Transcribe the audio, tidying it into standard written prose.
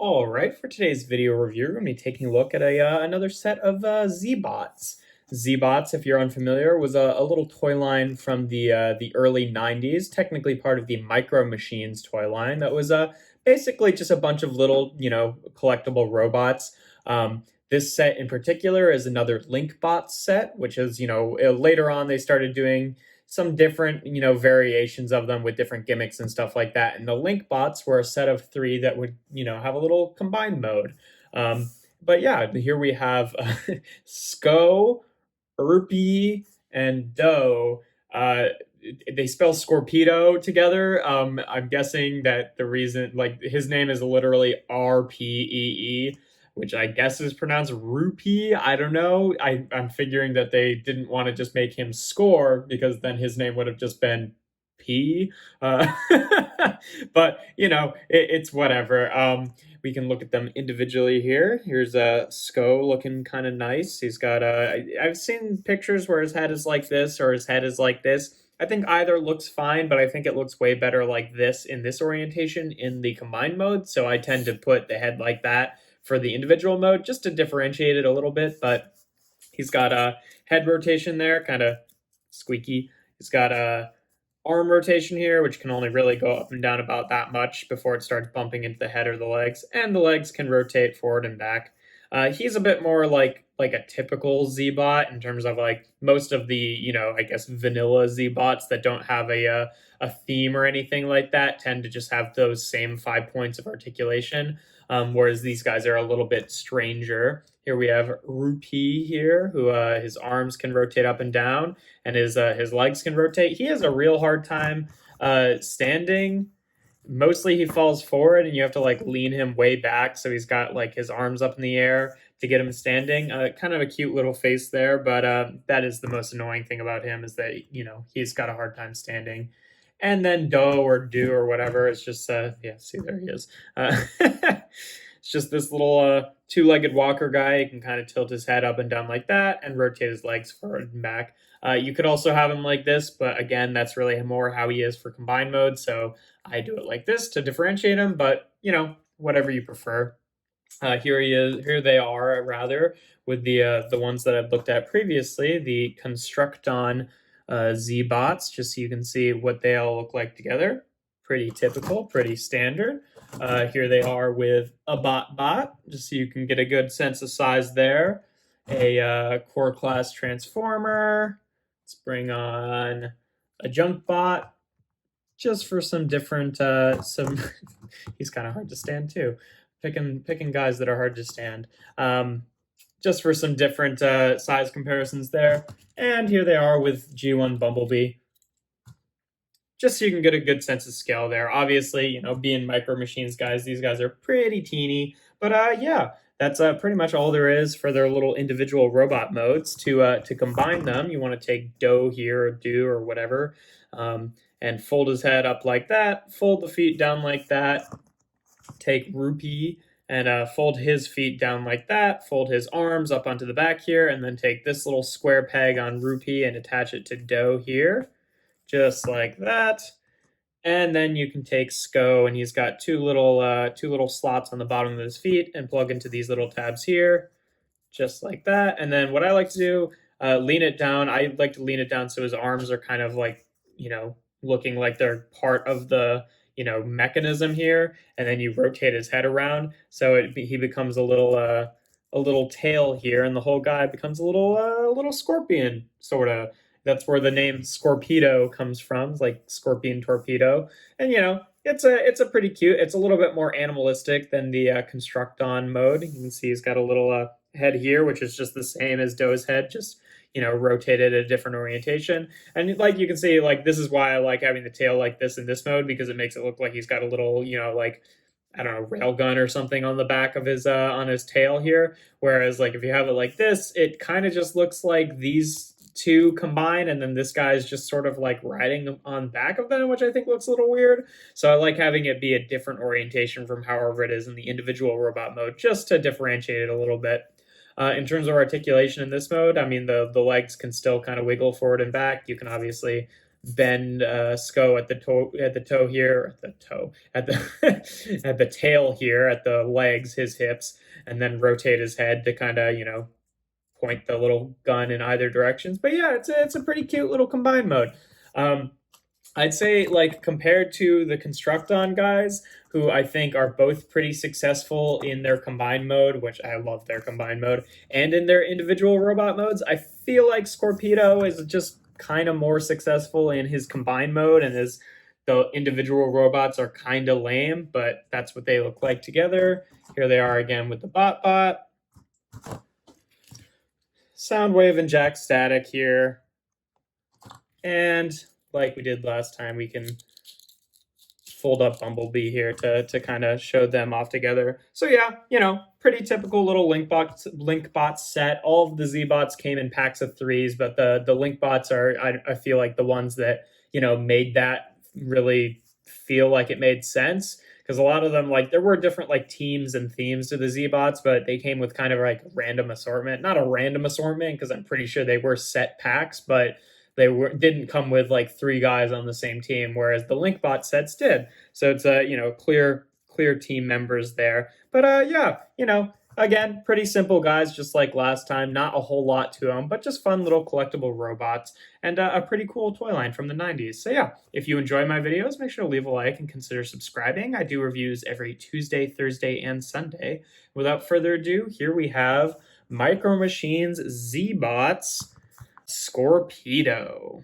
All right, for today's video review, we're going to be taking a look at another set of Z-Bots. Z-Bots, if you're unfamiliar, was a little toy line from the early 90s, technically part of the Micro Machines toy line that was basically just a bunch of little, collectible robots. This set in particular is another LinkBots set, which is, later on they started doing some different, variations of them with different gimmicks and stuff like that. And the Link bots were a set of three that would, have a little combined mode. But yeah, here we have Sko, Rpee, and Do. They spell Scorpeedo together. I'm guessing that the reason, like, his name is literally Rpee, which I guess is pronounced Rupee. I don't know. I'm figuring that they didn't want to just make him Score because then his name would have just been P. Uh, but it's whatever. We can look at them individually here. Here's Sko looking kind of nice. He's got I've seen pictures where his head is like this or his head is like this. I think either looks fine, but I think it looks way better like this in this orientation in the combined mode. So I tend to put the head like that for the individual mode just to differentiate it a little bit. But he's got a head rotation there, kind of squeaky. He's got a arm rotation here, which can only really go up and down about that much before it starts bumping into the head or the legs, and the legs can rotate forward and back. He's a bit more like a typical Z-bot in terms of like most of the I guess vanilla Z-bots that don't have a theme or anything like that tend to just have those same 5 points of articulation. Whereas these guys are a little bit stranger. Here we have Rupee here, who his arms can rotate up and down, and his legs can rotate. He has a real hard time standing. Mostly he falls forward, and you have to like lean him way back, so he's got like his arms up in the air to get him standing. Kind of a cute little face there, but that is the most annoying thing about him is that he's got a hard time standing. And then Do or whatever. It's just yeah, see, there he is. It's just this little two-legged walker guy. He can kind of tilt his head up and down like that and rotate his legs forward and back. You could also have him like this, but again, that's really more how he is for combined mode. So I do it like this to differentiate him, but whatever you prefer. Here he is. Here they are, rather, with the ones that I've looked at previously, the Constructon Z-bots, just so you can see what they all look like together. Pretty typical, pretty standard. Here they are with a bot, just so you can get a good sense of size there. A core class transformer. Let's bring on a junk bot, just for some different he's kind of hard to stand too. Picking guys that are hard to stand. Just for some different size comparisons there. And here they are with G1 Bumblebee. Just so you can get a good sense of scale there. Obviously, being Micro Machines guys, these guys are pretty teeny. But yeah, that's pretty much all there is for their little individual robot modes. To combine them, you want to take Do here, or Do, or whatever, and fold his head up like that, fold the feet down like that, take Rupee and fold his feet down like that, fold his arms up onto the back here, and then take this little square peg on Rupee and attach it to Do here, just like that. And then you can take Sko, and he's got two little slots on the bottom of his feet, and plug into these little tabs here, just like that. And then what I like to do, lean it down. I like to lean it down so his arms are kind of like, looking like they're part of the mechanism here, and then you rotate his head around so he becomes a little tail here, and the whole guy becomes a little scorpion sort of. That's where the name Scorpeedo comes from. It's like scorpion torpedo, and it's a pretty cute. It's a little bit more animalistic than the Constructon mode. You can see he's got a little head here, which is just the same as Do's head, just rotated at a different orientation. And like you can see, like this is why I like having the tail like this in this mode, because it makes it look like he's got a little, like, I don't know, rail gun or something on the back of his on his tail here. Whereas like if you have it like this, it kind of just looks like these two combine, and then this guy's just sort of like riding on back of them, which I think looks a little weird. So I like having it be a different orientation from however it is in the individual robot mode, just to differentiate it a little bit. In terms of articulation in this mode, I mean, the legs can still kind of wiggle forward and back. You can obviously bend Sko at the toe here, at the at the tail here, at the legs, his hips, and then rotate his head to kind of, you know, point the little gun in either directions. But yeah, it's a pretty cute little combined mode. Um, I'd say, like, compared to the Constructon guys, who I think are both pretty successful in their combined mode, which I love their combined mode, and in their individual robot modes, I feel like Scorpeedo is just kind of more successful in his combined mode, and his the individual robots are kind of lame, but that's what they look like together. Here they are again with the bot. Soundwave and Jack Static here. And like we did last time, we can fold up Bumblebee here to kind of show them off together. So yeah, you know, pretty typical little Linkbot set. All of the Z-bots came in packs of 3s, but the Linkbots are, I feel like, the ones that, you know, made that really feel like it made sense. Because a lot of them, like, there were different, like, teams and themes to the Z-bots, but they came with kind of like random assortment. Not a random assortment, because I'm pretty sure they were set packs, but didn't come with like 3 guys on the same team, whereas the Linkbot sets did. So it's a, you know, clear team members there. But yeah, you know, again, pretty simple guys, just like last time. Not a whole lot to them, but just fun little collectible robots, and a pretty cool toy line from the 90s. So yeah, if you enjoy my videos, make sure to leave a like and consider subscribing. I do reviews every Tuesday, Thursday, and Sunday. Without further ado, here we have Micro Machines Z-Bots Scorpeedo.